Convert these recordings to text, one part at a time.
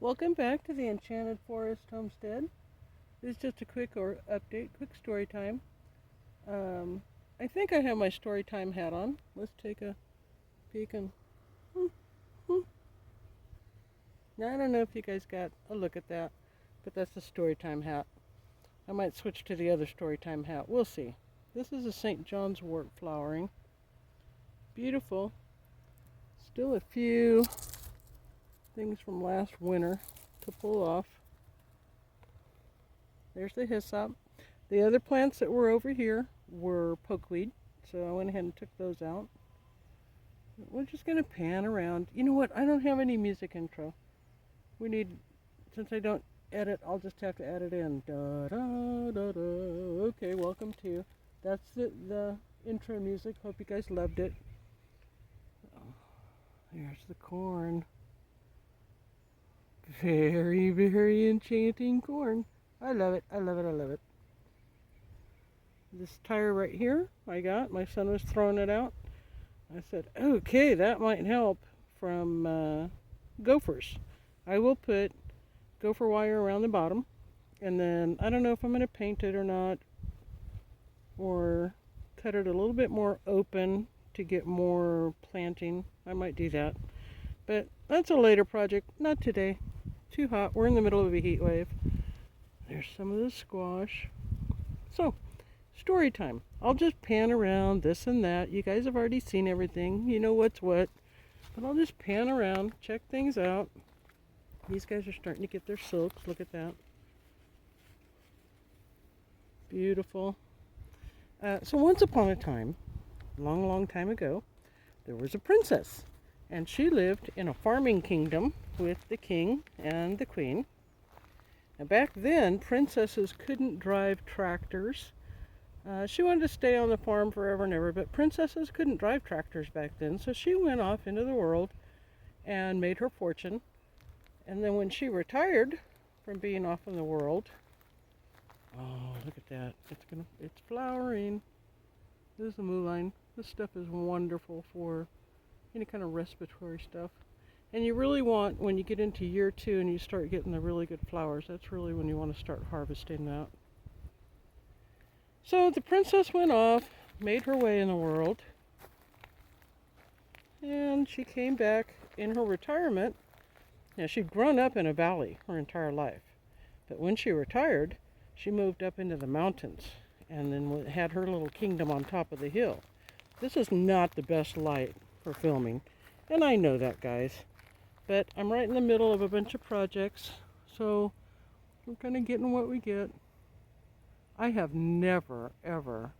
Welcome back to the Enchanted Forest Homestead. This is just a quick update, quick story time. I think I have my story time hat on. Let's take a peek and now I don't know if you guys got a look at that, but that's the story time hat. I might switch to the other story time hat. We'll see. This is a St. John's wort flowering. Beautiful. Still a few things from last winter to pull off. There's the hyssop. The other plants that were over here were pokeweed, so I went ahead and took those out. We're just going to pan around. You know what? I don't have any music intro. Since I don't edit, I'll just have to add it in. Da, da, da, da. Okay, welcome to. That's the intro music. Hope you guys loved it. There's the corn. Very, very enchanting corn. I love it. I love it. I love it. This tire right here I got. My son was throwing it out. I said, okay, that might help from gophers. I will put gopher wire around the bottom. And then I don't know if I'm going to paint it or not. Or cut it a little bit more open to get more planting. I might do that. But that's a later project. Not today. Too hot. We're in the middle of a heat wave. There's some of the squash. So, story time. I'll just pan around this and that. You guys have already seen everything. You know what's what. But I'll just pan around, check things out. These guys are starting to get their silks. Look at that. Beautiful. So once upon a time, long, long time ago, there was a princess. And she lived in a farming kingdom with the king and the queen. Now back then, princesses couldn't drive tractors. She wanted to stay on the farm forever and ever, but princesses couldn't drive tractors back then. So she went off into the world and made her fortune. And then when she retired from being off in the world, oh, look at that. It's flowering. This is the mullein. This stuff is wonderful for any kind of respiratory stuff. And you really want, when you get into year 2 and you start getting the really good flowers, that's really when you want to start harvesting that. So the princess went off, made her way in the world, and she came back in her retirement. Now, she'd grown up in a valley her entire life, but when she retired, she moved up into the mountains and then had her little kingdom on top of the hill. This is not the best light for filming, and I know that, guys, but I'm right in the middle of a bunch of projects, so we're kind of getting what we get. I have never ever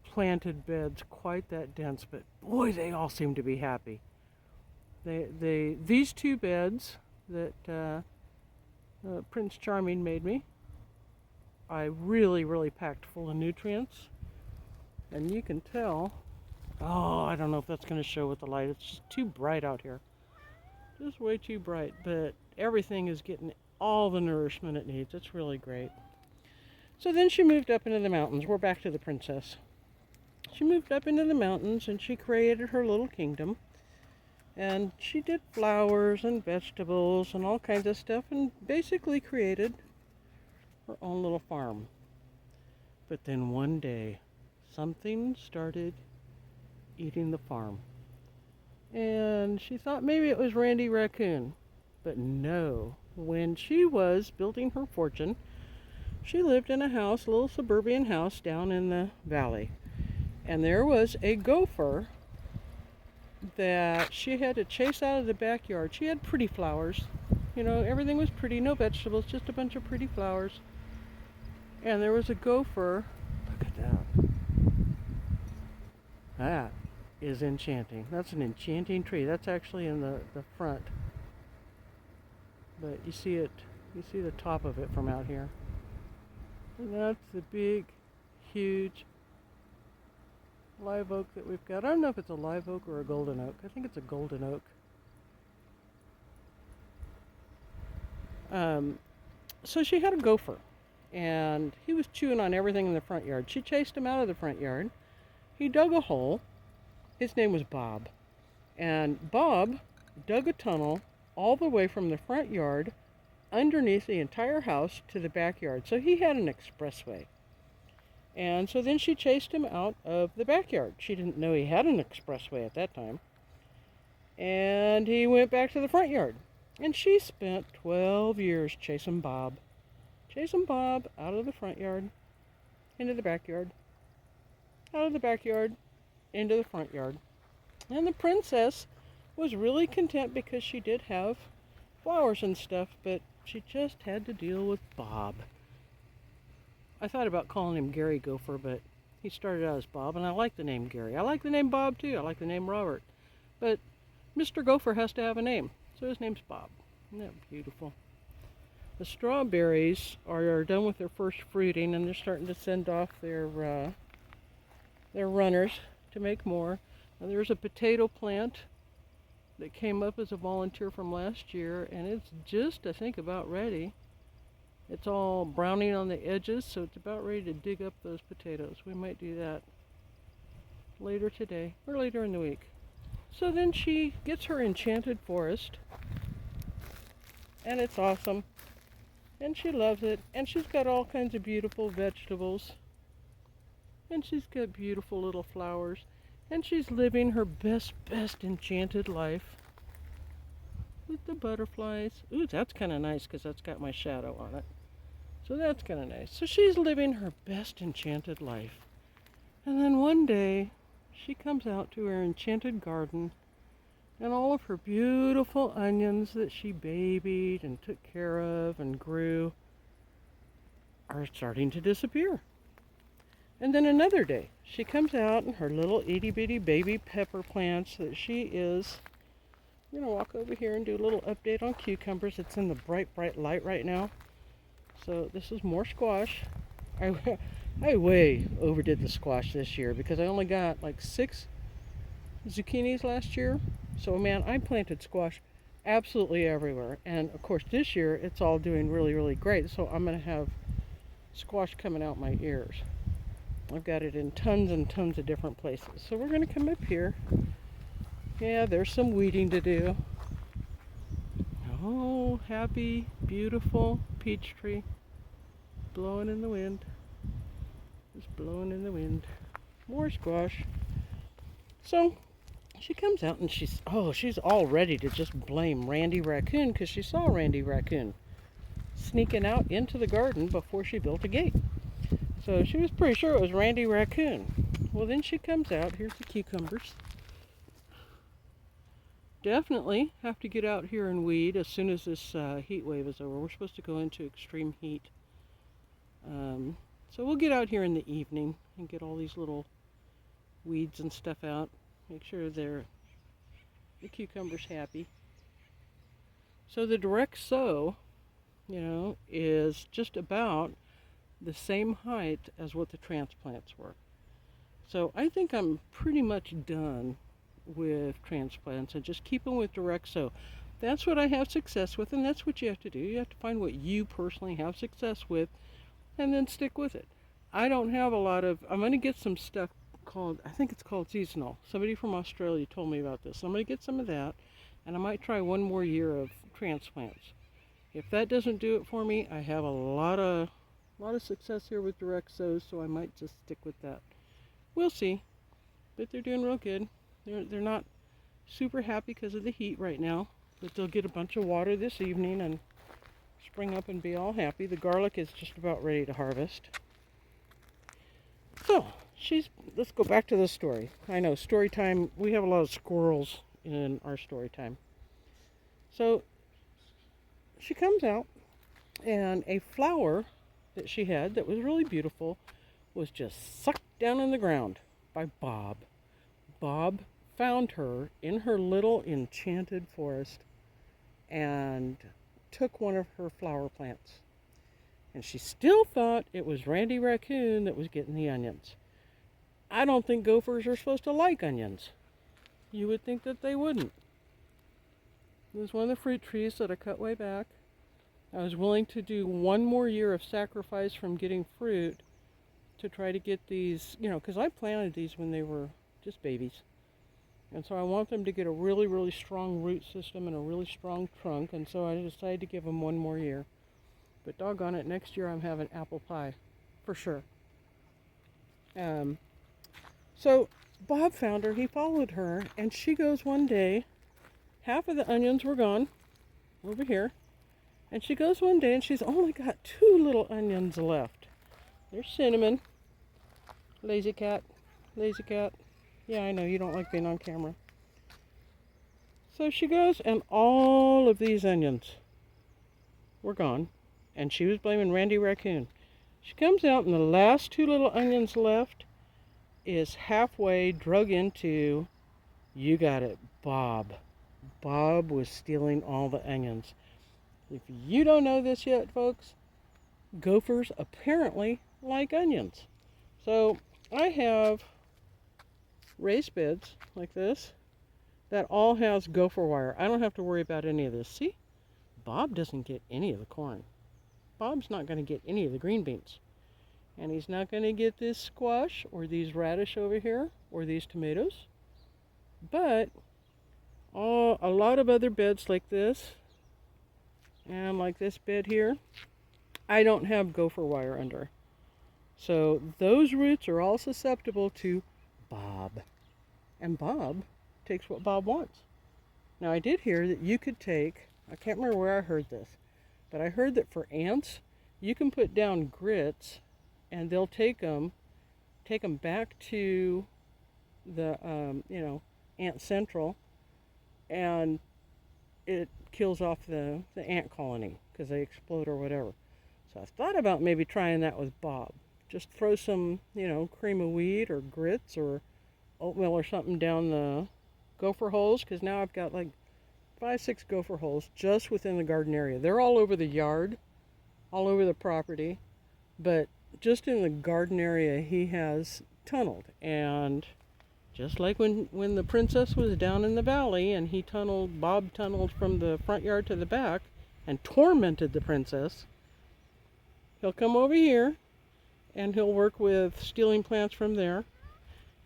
planted beds quite that dense, but boy, they all seem to be happy. These 2 beds that Prince Charming made me, I really packed full of nutrients, and you can tell. Oh, I don't know if that's going to show with the light. It's just too bright out here. Just way too bright, but everything is getting all the nourishment it needs. It's really great. So then she moved up into the mountains. We're back to the princess. She moved up into the mountains and she created her little kingdom. And she did flowers and vegetables and all kinds of stuff and basically created her own little farm. But then one day, something started eating the farm. And she thought maybe it was Randy Raccoon. But no, when she was building her fortune, she lived in a house, a little suburban house down in the valley. And there was a gopher that she had to chase out of the backyard. She had pretty flowers. You know, everything was pretty, no vegetables, just a bunch of pretty flowers. And there was a gopher. Look at that. That is enchanting. That's an enchanting tree. That's actually in the front. But you see the top of it from out here. And that's the big, huge live oak that we've got. I don't know if it's a live oak or a golden oak. I think it's a golden oak. So she had a gopher, and he was chewing on everything in the front yard. She chased him out of the front yard. He dug a hole. His name was Bob. And Bob dug a tunnel all the way from the front yard underneath the entire house to the backyard. So he had an expressway. And so then she chased him out of the backyard. She didn't know he had an expressway at that time. And he went back to the front yard. And she spent 12 years chasing Bob. Chasing Bob out of the front yard, into the backyard, out of the backyard, into the front yard. And the princess was really content because she did have flowers and stuff, but she just had to deal with Bob. I thought about calling him Gary Gopher, but he started out as Bob, and I like the name Gary. I like the name Bob, too. I like the name Robert. But Mr. Gopher has to have a name, so his name's Bob. Isn't that beautiful? The strawberries are done with their first fruiting, and they're starting to send off their runners to make more. Now, there's a potato plant that came up as a volunteer from last year, and it's just, I think, about ready. It's all browning on the edges, so it's about ready to dig up those potatoes. We might do that later today or later in the week. So then she gets her enchanted forest, and it's awesome, and she loves it, and she's got all kinds of beautiful vegetables, and she's got beautiful little flowers, and she's living her best enchanted life with the butterflies. Ooh, that's kind of nice because that's got my shadow on it. So that's kind of nice. So she's living her best enchanted life. And then one day, she comes out to her enchanted garden, and all of her beautiful onions that she babied and took care of and grew are starting to disappear. And then another day, she comes out and her little itty bitty baby pepper plants that she is. I'm going to walk over here and do a little update on cucumbers. It's in the bright light right now. So this is more squash. I way overdid the squash this year because I only got like 6 zucchinis last year. So man, I planted squash absolutely everywhere. And of course this year it's all doing really great. So I'm going to have squash coming out my ears. I've got it in tons and tons of different places. So we're going to come up here. Yeah, there's some weeding to do. Oh, happy, beautiful peach tree. Blowing in the wind. Just blowing in the wind. More squash. So, she comes out and she's all ready to just blame Randy Raccoon because she saw Randy Raccoon sneaking out into the garden before she built a gate. So she was pretty sure it was Randy Raccoon. Well, then she comes out. Here's the cucumbers. Definitely have to get out here and weed as soon as this heat wave is over. We're supposed to go into extreme heat. So we'll get out here in the evening and get all these little weeds and stuff out. Make sure the cucumber's happy. So the direct sow, is just about the same height as what the transplants were. So I think I'm pretty much done with transplants and just keep them with direct sow. That's what I have success with, and that's what you have to do. You have to find what you personally have success with and then stick with it. I don't have a lot of, I'm going to get some stuff called, I think it's called seasonal. Somebody from Australia told me about this. So I'm going to get some of that, and I might try one more year of transplants. If that doesn't do it for me, I have a lot of success here with direct sows, so I might just stick with that. We'll see, but they're doing real good. They're not super happy because of the heat right now, but they'll get a bunch of water this evening and spring up and be all happy. The garlic is just about ready to harvest. So, let's go back to the story. I know, story time, we have a lot of squirrels in our story time. So, she comes out, and a flower that she had that was really beautiful was just sucked down in the ground by Bob. Bob found her in her little enchanted forest and took one of her flower plants. And she still thought it was Randy Raccoon that was getting the onions. I don't think gophers are supposed to like onions. You would think that they wouldn't. It was one of the fruit trees that I cut way back. I was willing to do one more year of sacrifice from getting fruit to try to get these, because I planted these when they were just babies. And so I want them to get a really, really strong root system and a really strong trunk. And so I decided to give them one more year. But doggone it, next year I'm having apple pie, for sure. So Bob found her, he followed her, and she goes one day, half of the onions were gone, over here, and she goes one day and she's only got 2 little onions left. There's Cinnamon. Lazy cat. Lazy cat. Yeah, I know, you don't like being on camera. So she goes, and all of these onions were gone, and she was blaming Randy Raccoon. She comes out, and the last 2 little onions left is halfway drug into, you got it, Bob. Bob was stealing all the onions. If you don't know this yet, folks, gophers apparently like onions. So I have raised beds like this that all has gopher wire. I don't have to worry about any of this. See? Bob doesn't get any of the corn. Bob's not going to get any of the green beans. And he's not going to get this squash or these radish over here or these tomatoes. But a lot of other beds like this and like this bed here, I don't have gopher wire under. So those roots are all susceptible to Bob. And Bob takes what Bob wants. Now I did hear that you could take, I can't remember where I heard this, but I heard that for ants, you can put down grits and they'll take them back to the, ant central, and it kills off the ant colony because they explode or whatever. So I thought about maybe trying that with Bob. Just throw some, cream of wheat or grits or oatmeal or something down the gopher holes, because now I've got like 5-6 gopher holes just within the garden area. They're all over the yard, all over the property, but just in the garden area he has tunneled. And just like when the princess was down in the valley and Bob tunneled from the front yard to the back and tormented the princess, he'll come over here and he'll work with stealing plants from there.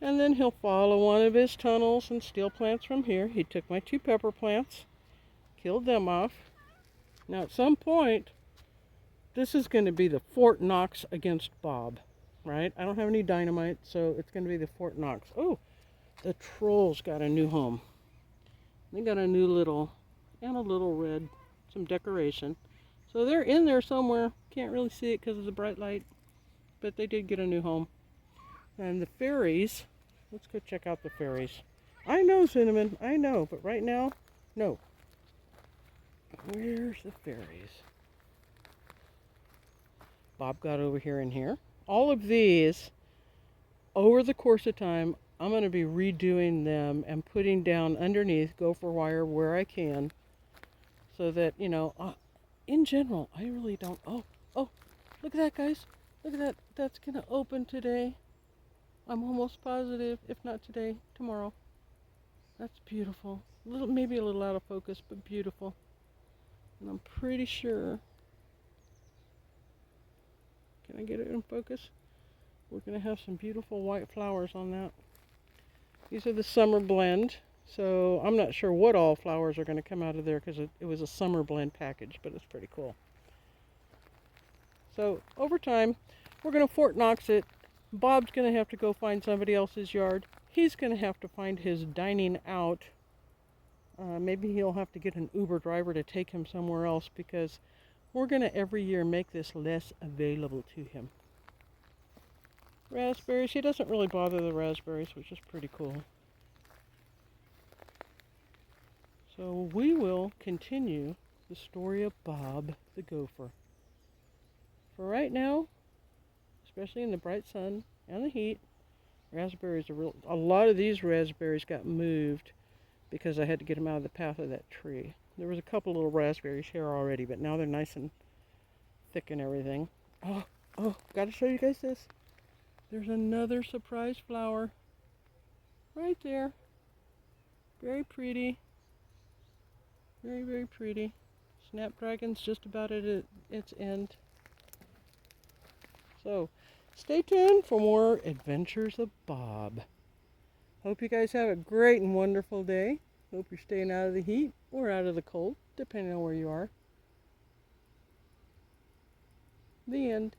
And then he'll follow one of his tunnels and steal plants from here. He took my 2 pepper plants, killed them off. Now at some point, this is going to be the Fort Knox against Bob, right? I don't have any dynamite, so it's going to be the Fort Knox. Oh, the trolls got a new home. They got a new little red, some decoration. So they're in there somewhere. Can't really see it because of the bright light, but they did get a new home. And the fairies, let's go check out the fairies. I know, Cinnamon, I know, but right now, no. Where's the fairies? Bob got over here and here. All of these, over the course of time, I'm going to be redoing them and putting down underneath gopher wire where I can, so that, in general, I really don't, oh, look at that, guys. Look at that. That's going to open today. I'm almost positive, if not today, tomorrow. That's beautiful. Maybe a little out of focus, but beautiful. And I'm pretty sure, can I get it in focus? We're going to have some beautiful white flowers on that. These are the summer blend. So I'm not sure what all flowers are going to come out of there because it was a summer blend package, but it's pretty cool. So over time, we're going to Fort Knox it. Bob's going to have to go find somebody else's yard. He's going to have to find his dining out. Maybe he'll have to get an Uber driver to take him somewhere else, because we're going to every year make this less available to him. Raspberries. He doesn't really bother the raspberries, which is pretty cool. So we will continue the story of Bob the gopher. For right now, especially in the bright sun and the heat, raspberries are a lot of these raspberries got moved because I had to get them out of the path of that tree. There was a couple little raspberries here already, but now they're nice and thick and everything. Oh, gotta show you guys this. There's another surprise flower right there. Very pretty. Very, very pretty. Snapdragon's just about at its end. So, stay tuned for more adventures of Bob. Hope you guys have a great and wonderful day. Hope you're staying out of the heat or out of the cold, depending on where you are. The end.